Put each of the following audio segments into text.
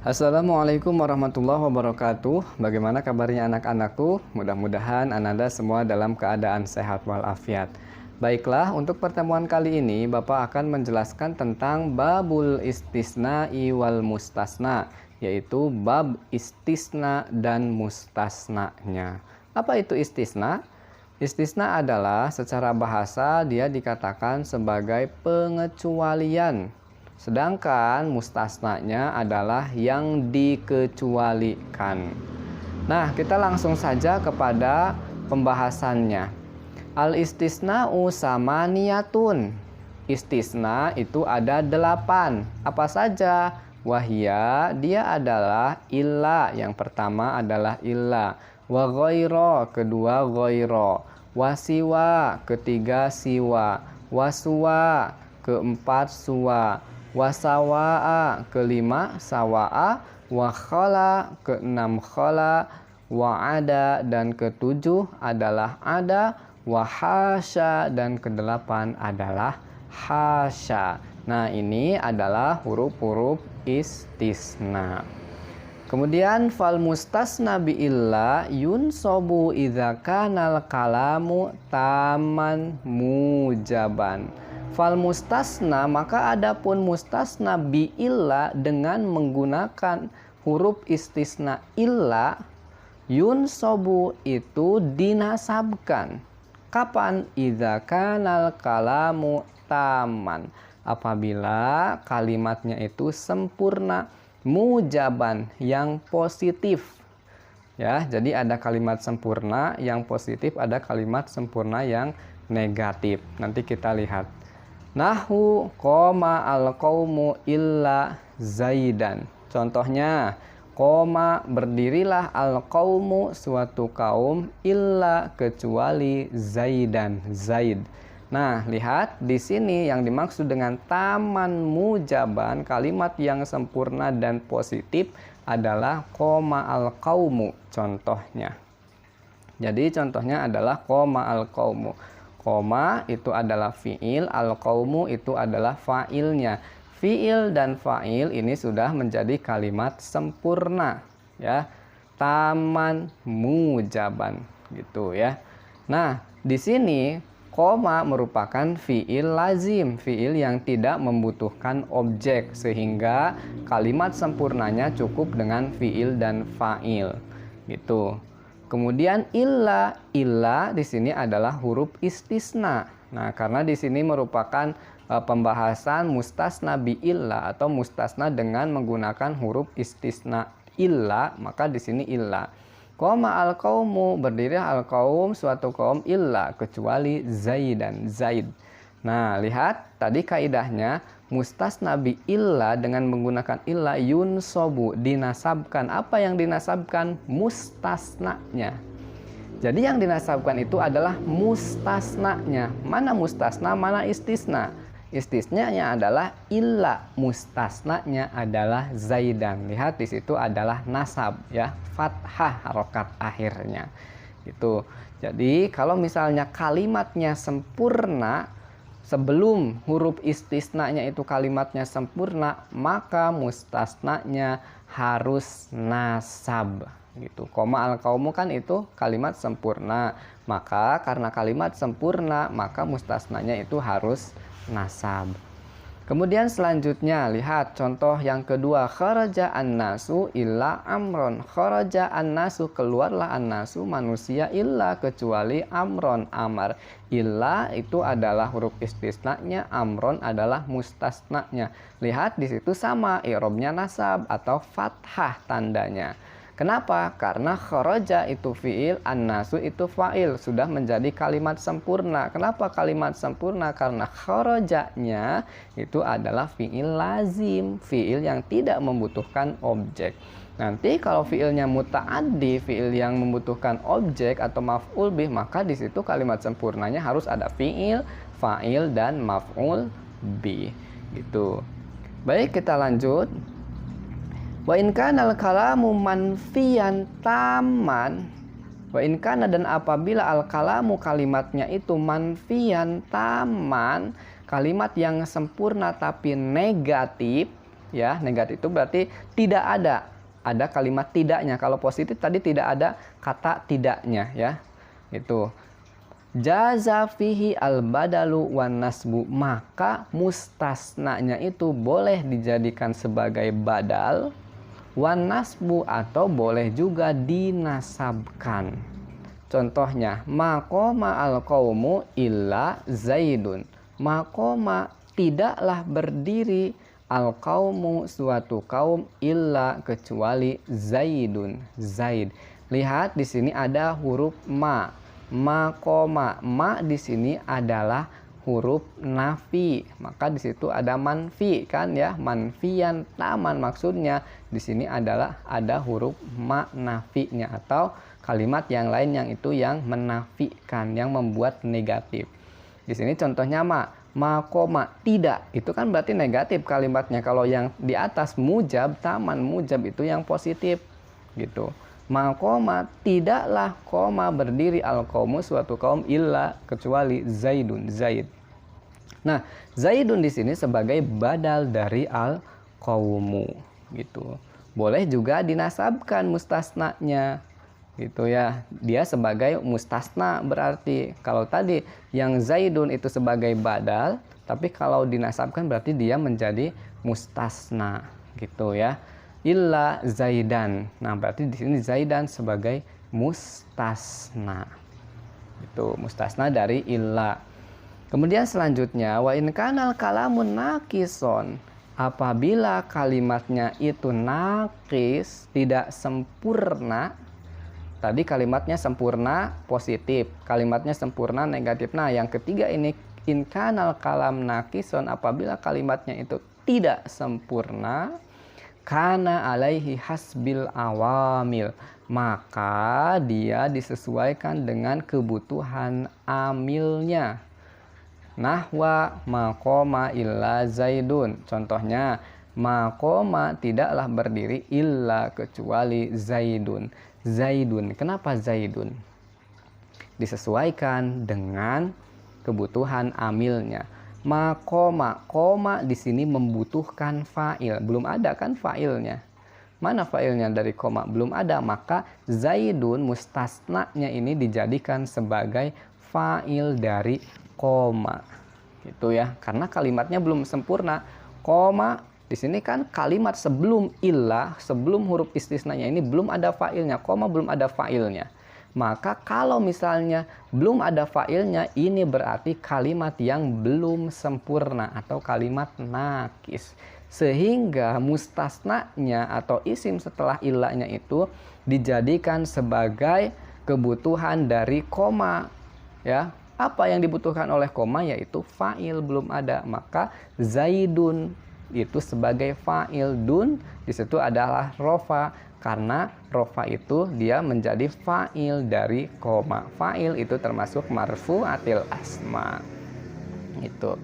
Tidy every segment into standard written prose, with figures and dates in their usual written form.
Assalamualaikum warahmatullahi wabarakatuh. Bagaimana kabarnya anak-anakku? Mudah-mudahan Ananda semua dalam keadaan sehat walafiat. Baiklah, untuk pertemuan kali ini Bapak akan menjelaskan tentang babul istisna'i wal mustasna, yaitu bab istisna dan mustasnanya. Apa itu istisna? Istisna adalah secara bahasa dia dikatakan sebagai pengecualian. Sedangkan mustasnanya adalah yang dikecualikan. Nah, kita langsung saja kepada pembahasannya. Al-istisna'u samaniyatun. Istisna itu ada 8. Apa saja? Wahia, dia adalah illa. Yang pertama adalah illa. Wa ghaira, kedua ghaira. Wasiwa, ketiga siwa. Waswa, keempat suwa. Wasawa'a, kelima sawa'a. Wakhala, keenam khala. Wa'ada, dan ketujuh adalah ada. Wahasya, dan kedelapan adalah hasya. Nah, ini adalah huruf-huruf istisna. Kemudian fal mustasna bi illa yunsobu idza kanal kalamu taman mujaban. Fal mustasna, maka adapun mustasna bi illa dengan menggunakan huruf istisna illa, yunsobu itu dinasabkan. Kapan? Idza kanal kalamu taman, apabila kalimatnya itu sempurna, mujaban, yang positif. Ya, jadi ada kalimat sempurna yang positif, ada kalimat sempurna yang negatif. Nanti kita lihat. Nahu koma al-qaumu illa zaidan. Contohnya, koma berdirilah al-qaumu suatu kaum illa kecuali zaidan, zaid. Nah, lihat di sini yang dimaksud dengan taman mujaban, kalimat yang sempurna dan positif adalah koma al-qaumu. Contohnya. Jadi contohnya adalah koma al-qaumu. Koma itu adalah fi'il, al-qaumu itu adalah fa'ilnya. Fi'il dan fa'il ini sudah menjadi kalimat sempurna, ya. Taman mujaban, gitu ya. Nah, di sini koma merupakan fi'il lazim, fi'il yang tidak membutuhkan objek, sehingga kalimat sempurnanya cukup dengan fi'il dan fa'il, gitu. Kemudian illa di sini adalah huruf istisna. Nah, karena di sini merupakan pembahasan mustasna bi illa atau mustasna dengan menggunakan huruf istisna illa, maka di sini illa. Koma al-qaumu, berdiri al-qaum suatu kaum illa kecuali zaidan, zaid. Nah, lihat tadi kaidahnya mustasna bi illa dengan menggunakan illa yunsobu, dinasabkan. Apa yang dinasabkan? Mustasnanya. Jadi yang dinasabkan itu adalah mustasnanya. Mana mustasna, mana istisna? Istisnanya adalah illa, mustasnanya adalah zaidan. Lihat di situ adalah nasab, ya, fathah harokat akhirnya. Gitu. Jadi kalau misalnya kalimatnya sempurna, sebelum huruf istisnanya itu kalimatnya sempurna, maka mustasnanya harus nasab, gitu. Koma al-qaumu kan itu kalimat sempurna, maka karena kalimat sempurna maka mustasnanya itu harus nasab. Kemudian selanjutnya lihat contoh yang kedua, kharaja an-nasu illa amron. Kharaja an-nasu, keluarlah an-nasu manusia, illa kecuali amron, amar. Illa itu adalah huruf istisnanya, amron adalah mustasnanya. Lihat di situ sama, i'rabnya nasab atau fathah tandanya. Kenapa? Karena kharaja itu fi'il, an-nasu itu fa'il, sudah menjadi kalimat sempurna. Kenapa kalimat sempurna? Karena kharajanya itu adalah fi'il lazim, fi'il yang tidak membutuhkan objek. Nanti kalau fi'ilnya muta'addi, fi'il yang membutuhkan objek atau maf'ul bih, maka di situ kalimat sempurnanya harus ada fi'il, fa'il, dan maf'ul bih. Gitu. Baik, kita lanjut. Wa in kana al-kalamu manfiyan taman. Wa in kana, dan apabila al-kalamu kalimatnya itu manfiyan taman, kalimat yang sempurna tapi negatif. ya. Negatif itu berarti tidak ada. Ada kalimat tidaknya. Kalau positif tadi tidak ada kata tidaknya, ya. Itu. Jaza fihi al-badalu wan nasbu, maka mustasnanya itu boleh dijadikan sebagai badal, wan nasbu, atau boleh juga dinasabkan. Contohnya, maqoma al-qaumu illa zaidun. Maqoma, tidaklah berdiri, al-qaumu, suatu kaum, illa, kecuali zaidun, zaid. Lihat di sini ada huruf ma. Maqoma, ma di sini adalah huruf nafi, maka di situ ada manfi, kan ya, manfian taman, maksudnya di sini adalah ada huruf ma nafinya, atau kalimat yang lain yang itu yang menafikan, yang membuat negatif. Di sini contohnya maqoma, tidak, itu kan berarti negatif kalimatnya. Kalau yang di atas mujab, taman, mujab itu yang positif gitu. Maqoma, tidaklah koma berdiri al-qaumu, suatu kaum, illa, kecuali zaidun, zaid. Nah, zaidun di sini sebagai badal dari al-qaumu gitu. Boleh juga dinasabkan mustasnanya gitu ya. Dia sebagai mustasna, berarti kalau tadi yang zaidun itu sebagai badal, tapi kalau dinasabkan berarti dia menjadi mustasna gitu ya. Illa zaidan. Nah, berarti di sini zaidan sebagai mustasna. Itu mustasna dari illa. Kemudian selanjutnya, wa in kanal kalamun nakison, apabila kalimatnya itu nakis, tidak sempurna. Tadi kalimatnya sempurna positif, kalimatnya sempurna negatif. Nah, yang ketiga ini, in kanal kalam nakison, apabila kalimatnya itu tidak sempurna, kana alaihi hasbil awamil, maka dia disesuaikan dengan kebutuhan amilnya. Nahwa maqoma illa zaidun. Contohnya, maqoma, tidaklah berdiri, illa, kecuali zaidun. Zaidun. Kenapa zaidun? Disesuaikan dengan kebutuhan amilnya. Maqoma, koma di sini membutuhkan fa'il. Belum ada kan fa'ilnya. Mana fa'ilnya dari koma? Belum ada. Maka zaidun mustasnanya ini dijadikan sebagai fa'il dari koma. Gitu ya. Karena kalimatnya belum sempurna. Koma di sini kan kalimat sebelum illah, sebelum huruf istisnanya ini belum ada fa'ilnya. Koma belum ada fa'ilnya. Maka kalau misalnya belum ada fa'ilnya, ini berarti kalimat yang belum sempurna atau kalimat nakis. Sehingga mustasnanya atau isim setelah ilahnya itu dijadikan sebagai kebutuhan dari koma. Ya, apa yang dibutuhkan oleh koma yaitu fa'il, belum ada. Maka zaidun itu sebagai fa'il, dun di situ adalah rofa. Karena rofa itu dia menjadi fa'il dari koma. Fa'il itu termasuk marfu'atil asma. Itu.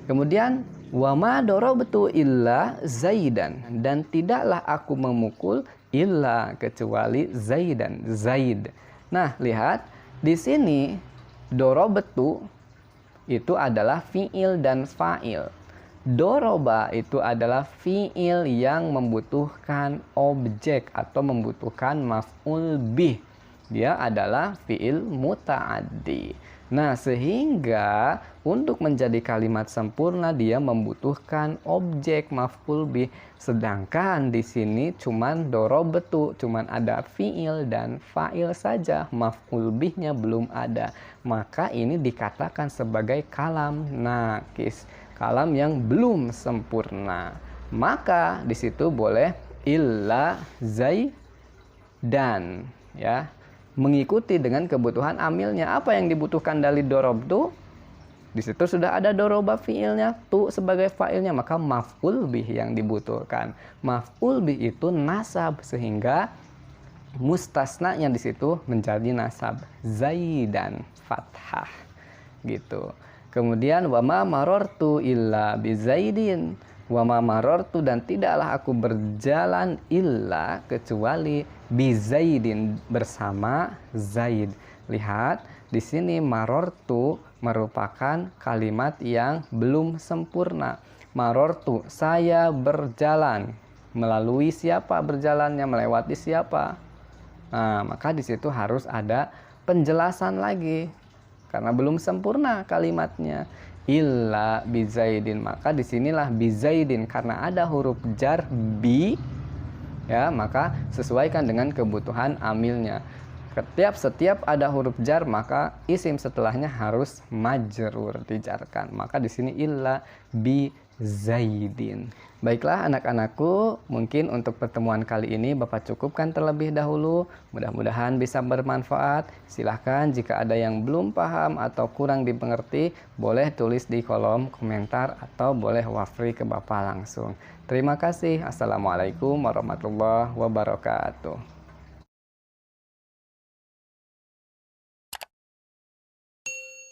Kemudian wa ma darabtu illa zaidan, dan tidaklah aku memukul illa, kecuali zaidan, zaid. Nah, lihat di sini darabtu itu adalah fi'il dan fa'il. Doroba itu adalah fi'il yang membutuhkan objek atau membutuhkan maf'ul bih. Dia adalah fi'il muta'addi. Nah, sehingga untuk menjadi kalimat sempurna dia membutuhkan objek maf'ul bih. Sedangkan di sini cuman dorobatu, cuman ada fi'il dan fa'il saja. Maf'ul bihnya belum ada. Maka ini dikatakan sebagai kalam nakis. Kalam yang belum sempurna. Maka di situ boleh illa zaidan, ya, mengikuti dengan kebutuhan amilnya. Apa yang dibutuhkan dari dorobtu? Di situ sudah ada doroba fiilnya, tu sebagai fa'ilnya, maka maf'ul bih yang dibutuhkan. Maf'ul bih itu nasab, sehingga mustasnanya di situ menjadi nasab, zaidan, fathah, gitu. Kemudian wama marortu illa bizaidin, wama marortu, dan tidaklah aku berjalan illa, kecuali bizaidin, bersama Zaid. Lihat di sini marortu merupakan kalimat yang belum sempurna. Marortu, saya berjalan. Melalui siapa berjalannya, melewati siapa. Nah, maka di situ harus ada penjelasan lagi. Karena belum sempurna kalimatnya. Illa bizaidin, maka disinilah bizaidin karena ada huruf jar bi, ya, maka sesuaikan dengan kebutuhan amilnya. Setiap ada huruf jar maka isim setelahnya harus majrur, dijarkan. Maka di sini illa bi zaidin. Baiklah anak-anakku, mungkin untuk pertemuan kali ini Bapak cukupkan terlebih dahulu. Mudah-mudahan bisa bermanfaat. Silahkan jika ada yang belum paham atau kurang dimengerti, boleh tulis di kolom komentar atau boleh wafri ke Bapak langsung. Terima kasih. Assalamualaikum warahmatullahi wabarakatuh.